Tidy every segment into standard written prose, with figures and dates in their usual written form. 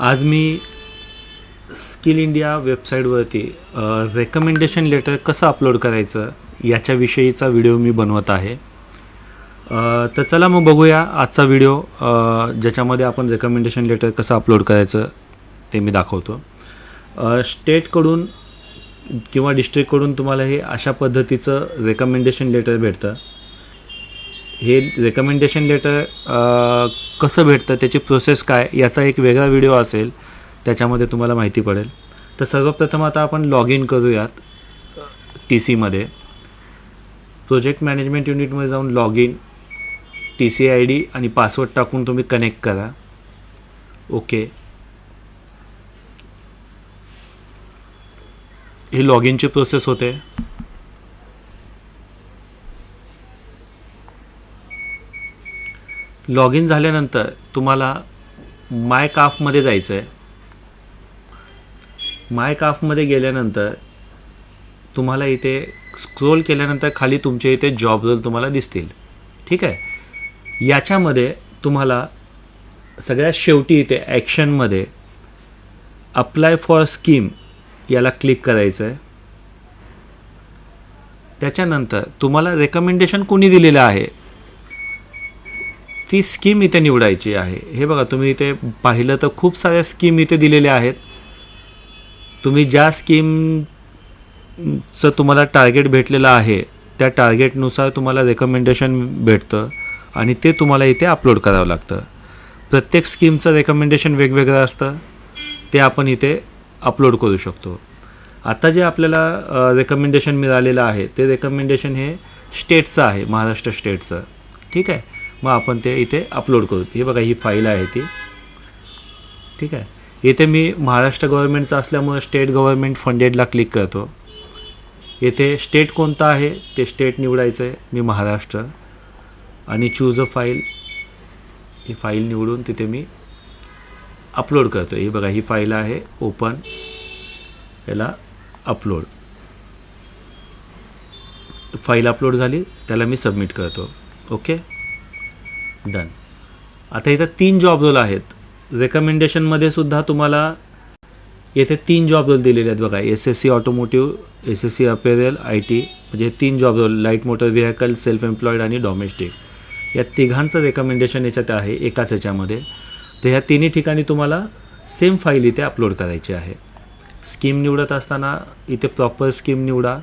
आज मी skill India वेबसाईटवरती recommendation letter कसं upload करायचं याच्याविषयीचा व्हिडिओ मी बनवत आहे. तर चला मग बघूया आजचा व्हिडिओ, ज्याच्यामध्ये आपण रेकमेंडेशन लेटर कसं अपलोड करायचं ते मी दाखवतो. स्टेटकडून किंवा डिस्ट्रिक्टकडून तुम्हाला हे अशा पद्धतीचं रेकमेंडेशन लेटर भेटतं. हे रेकमेंडेशन लेटर कसं भेटतं, त्याची प्रोसेस काय, याचा एक वेगळा व्हिडिओ असेल, त्याच्यामध्ये तुम्हाला माहिती पडेल. तर सर्वप्रथम आता आपण लॉग इन करूयात TCमध्ये. प्रोजेक्ट मॅनेजमेंट युनिटमध्ये जाऊन लॉग इन, TC ID आणि पासवर्ड टाकून तुम्ही कनेक्ट करा. ओके, ही लॉग इनची प्रोसेस होते. लॉग इन झाल्यानंतर तुम्हाला माय काफमध्ये जायचं आहे. माय काफमध्ये गेल्यानंतर तुम्हाला इथे स्क्रोल केल्यानंतर खाली तुमचे इथे जॉब रोल तुम्हाला दिसतील. ठीक आहे, याच्यामध्ये तुम्हाला सगळ्यात शेवटी इथे ॲक्शनमध्ये अप्लाय फॉर स्कीम याला क्लिक करायचं आहे. त्याच्यानंतर तुम्हाला रेकमेंडेशन कोणी दिलेलं आहे ती स्कीम इथे निवडायची आहे. हे बघा, तुम्ही इथे पाहिलं तर खूप साऱ्या स्कीम इथे दिलेल्या आहेत. तुम्ही ज्या स्कीमचं तुम्हाला टार्गेट भेटलेलं आहे त्या टार्गेटनुसार तुम्हाला रेकमेंडेशन भेटतं आणि ते तुम्हाला इथे अपलोड करावं लागतं. प्रत्येक स्कीमचं रेकमेंडेशन वेगवेगळं असतं, ते आपण इथे अपलोड करू शकतो. आता जे आपल्याला रेकमेंडेशन मिळालेलं आहे ते रेकमेंडेशन हे स्टेटचं आहे, महाराष्ट्र स्टेटचं. ठीक आहे, मग आपण ते इथे अपलोड करू. हे बघा, ही फाईल आहे ती. ठीक आहे, इथे मी महाराष्ट्र गव्हर्नमेंटचं असल्यामुळे स्टेट गव्हर्नमेंट फंडेडला क्लिक करतो. येथे स्टेट कोणतं आहे ते स्टेट निवडायचं आहे, मी महाराष्ट्र, आणि choose a file, he file निवडून तिथे मी अपलोड करतो. ही बघा, ही फाईल आहे, ओपन, याला अपलोड. फाईल अपलोड झाली, त्याला मी सबमिट करतो. Okay, done. आता इथं 3 जॉब रोल आहेत. रेकमेंडेशनमध्ये सुद्धा तुम्हाला येथे 3 जॉब रोल दिलेले आहेत. बघा, SSC automotive, SSC apparel, IT, म्हणजे 3 job role, light motor vehicle, self employed आणि डॉमेस्टिक, या तिघांचं रेकमेंडेशन याच्यात आहे एकाच याच्यामध्ये. तर ह्या तिन्ही ठिकाणी तुम्हाला सेम फाईल इथे अपलोड करायची आहे. स्कीम निवडत असताना इथे प्रॉपर स्कीम निवडा.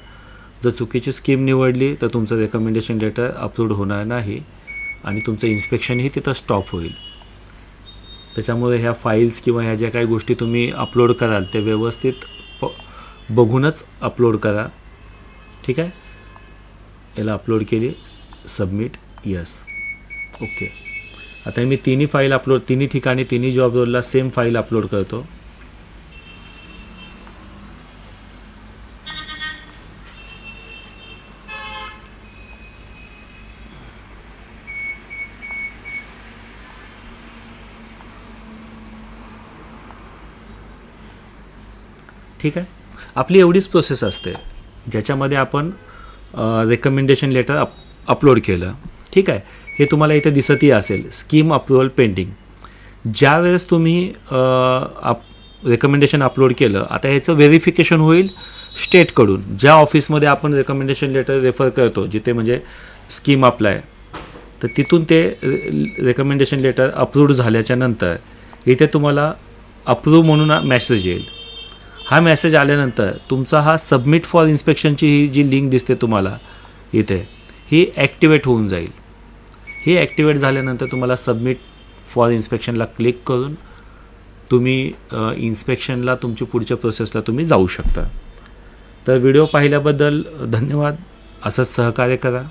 जर चुकीची स्कीम निवडली तर तुमचं रेकमेंडेशन लेटर अपलोड होणार नाही आणि तुमचं इन्स्पेक्शनही तिथं स्टॉप होईल. त्याच्यामुळे ह्या फाईल्स किंवा ह्या ज्या काही गोष्टी तुम्ही अपलोड कराल ते व्यवस्थित बघूनच अपलोड करा. ठीक आहे, याला अपलोड केली, सबमिट, यस, ओके. आता मी तिन्ही फाईल अपलोड, तिन्ही ठिकाणी तिन्ही जॉब रोलला सेम फाईल अपलोड करतो. ठीक आहे, आपली एवढीच प्रोसेस असते ज्याच्यामध्ये आपण रेकमेंडेशन लेटर अपलोड केलं. ठीक आहे, हे तुम्हाला इथे दिसतही असेल, स्कीम अप्रुव्हल पेंडिंग. ज्या वेळेस तुम्ही रेकमेंडेशन अपलोड केलं, आता ह्याचं व्हेरिफिकेशन होईल स्टेटकडून. ज्या ऑफिसमध्ये आपण रेकमेंडेशन लेटर रेफर करतो, जिथे म्हणजे स्कीम अप्लाय, तर तिथून ते रेकमेंडेशन लेटर अप्रूव्ड झाल्याच्या नंतर इथे तुम्हाला अप्रूव्ह म्हणून मेसेज येईल. हा मेसेज आल्यानंतर तुमचा हा सबमिट फॉर इन्स्पेक्शनची ही जी लिंक दिसते तुम्हाला इथे, ही ॲक्टिवेट होऊन जाईल. ही ॲक्टिवेट झाल्यानंतर तुम्हाला सबमिट फॉर इन्स्पेक्शनला क्लिक करून तुम्ही इन्स्पेक्शनला, तुमची पुढच्या प्रोसेसला तुम्ही जाऊ शकता. तर व्हिडिओ पाहिल्याबद्दल धन्यवाद. असंच सहकार्य करा.